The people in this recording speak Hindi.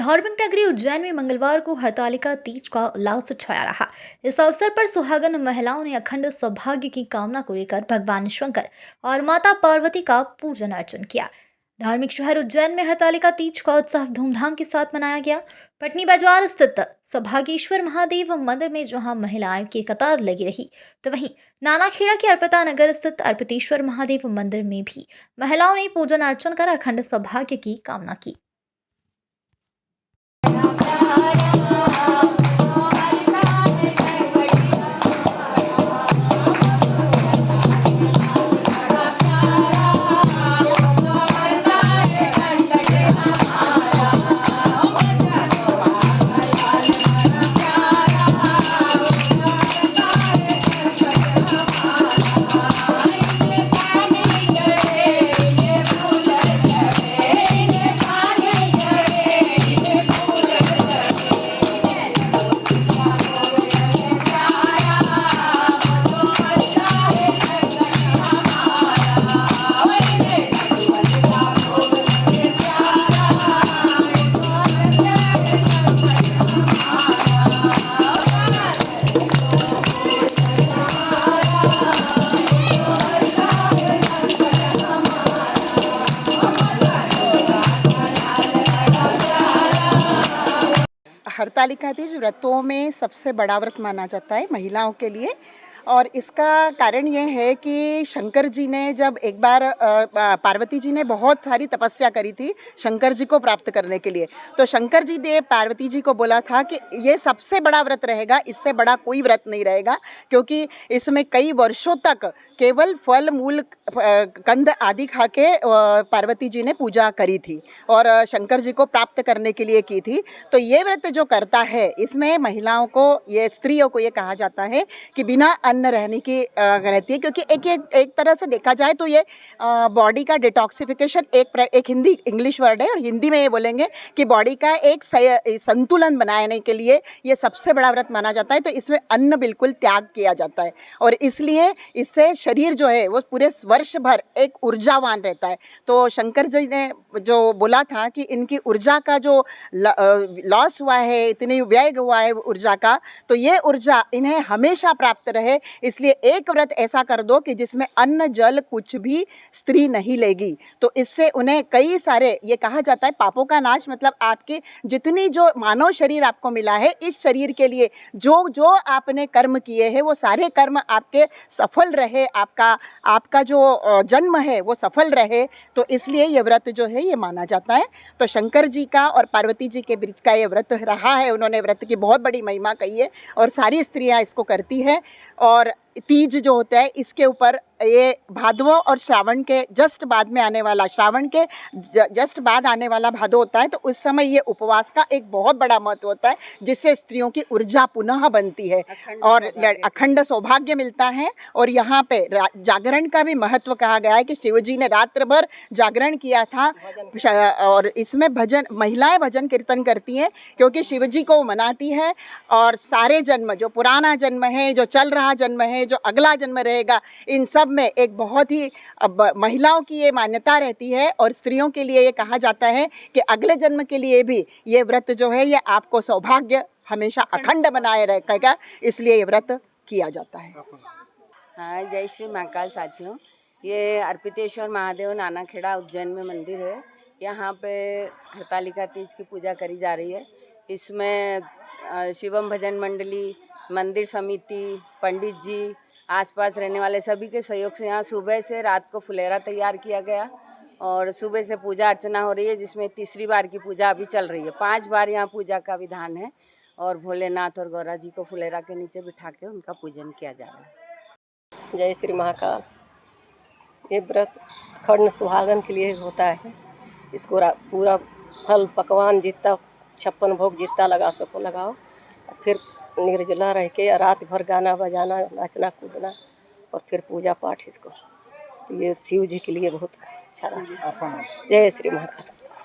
धार्मिक नगरी उज्जैन में मंगलवार को हरतालिका तीज का उल्लास छाया रहा। इस अवसर पर सुहागन महिलाओं ने अखंड सौभाग्य की कामना को लेकर भगवान शंकर और माता पार्वती का पूजन अर्चन किया। धार्मिक शहर उज्जैन में हरतालिका तीज का उत्सव धूमधाम के साथ मनाया गया। पटनी बाजार स्थित सौभाग्येश्वर महादेव मंदिर में जहां महिलाएं की कतार लगी रही, तो वहीं नानाखेड़ा के अर्पिता नगर स्थित अर्पितेश्वर महादेव मंदिर में भी महिलाओं ने पूजन अर्चन कर अखंड सौभाग्य की कामना की। हरतालिका तीज व्रतों में सबसे बड़ा व्रत माना जाता है महिलाओं के लिए। और इसका कारण ये है कि शंकर जी ने जब एक बार पार्वती जी ने बहुत सारी तपस्या करी थी शंकर जी को प्राप्त करने के लिए, तो शंकर जी ने पार्वती जी को बोला था कि ये सबसे बड़ा व्रत रहेगा, इससे बड़ा कोई व्रत नहीं रहेगा, क्योंकि इसमें कई वर्षों तक केवल फल मूल कंद आदि खा के पार्वती जी ने पूजा करी थी और शंकर जी को प्राप्त करने के लिए की थी। तो ये व्रत जो करता है इसमें महिलाओं को, ये स्त्रियों को ये कहा जाता है कि बिना अन्न रहने की रहती है, क्योंकि एक तरह से देखा जाए तो ये बॉडी का डिटॉक्सिफिकेशन एक हिंदी इंग्लिश वर्ड है और हिंदी में ये बोलेंगे कि बॉडी का एक संतुलन बनाने के लिए ये सबसे बड़ा व्रत माना जाता है। तो इसमें अन्न बिल्कुल त्याग किया जाता है और इसलिए इससे शरीर जो है वो पूरे वर्ष भर एक ऊर्जावान रहता है। तो शंकर जी ने जो बोला था कि इनकी ऊर्जा का जो लॉस हुआ है, इतनी व्यय हुआ है ऊर्जा का, तो ये ऊर्जा इन्हें हमेशा प्राप्त रहे, इसलिए एक व्रत ऐसा कर दो कि जिसमें अन्न जल कुछ भी स्त्री नहीं लेगी। तो इससे उन्हें कई सारे, ये कहा जाता है पापों का नाश, मतलब आपकी जितनी जो मानव शरीर आपको मिला है, इस शरीर के लिए जो जो आपने कर्म किए हैं वो सारे कर्म आपके सफल रहे, आपका जो जन्म है वो सफल रहे। तो इसलिए ये व्रत जो है ये माना जाता है। तो शंकर जी का और पार्वती जी के बीच का ये व्रत रहा है, उन्होंने व्रत की बहुत बड़ी महिमा कही है और सारी स्त्रियां इसको करती है। और तीज जो होता है इसके ऊपर ये भादवों और श्रावण के जस्ट बाद में आने वाला, श्रावण के जस्ट बाद आने वाला भादो होता है, तो उस समय ये उपवास का एक बहुत बड़ा महत्व होता है, जिससे स्त्रियों की ऊर्जा पुनः बनती है और अखंड सौभाग्य मिलता है। और यहाँ पे जागरण का भी महत्व कहा गया है कि शिव जी ने रात्र भर जागरण किया था और इसमें भजन, महिलाएं भजन कीर्तन करती हैं क्योंकि शिव जी को मनाती है और सारे जन्म, जो पुराना जन्म है, जो चल रहा जन्म है, जो अगला जन्म रहेगा, इन सब में एक बहुत ही महिलाओं की ये मान्यता रहती है और स्त्रियों के लिए ये कहा जाता है कि अगले जन्म के लिए भी ये व्रत जो है ये आपको सौभाग्य हमेशा अखंड बनाए रखेगा, इसलिए ये व्रत किया जाता है। हाँ, जय श्री महाकाल साथियों। ये अर्पितेश्वर महादेव नानाखेड़ा उज्जैन में मंदिर है। यहाँ पे हरतालिका तीज की पूजा करी जा रही है। इसमें शिवम भजन मंडली, मंदिर समिति, पंडित जी, आसपास रहने वाले सभी के सहयोग से यहाँ सुबह से रात को फुलेरा तैयार किया गया और सुबह से पूजा अर्चना हो रही है, जिसमें तीसरी बार की पूजा अभी चल रही है। 5 बार यहाँ पूजा का विधान है और भोलेनाथ और गौरा जी को फुलेरा के नीचे बिठा के उनका पूजन किया जा रहा है। जय श्री महाकाल। ये व्रत अखंड सुहागन के लिए होता है। इसको पूरा फल पकवान जितना 56 भोग जितना लगा सको लगाओ, फिर निर्जला रह के रात भर गाना बजाना, नाचना कूदना और फिर पूजा पाठ इसको। तो ये शिव जी के लिए बहुत अच्छा रहा। जय श्री महाकाल।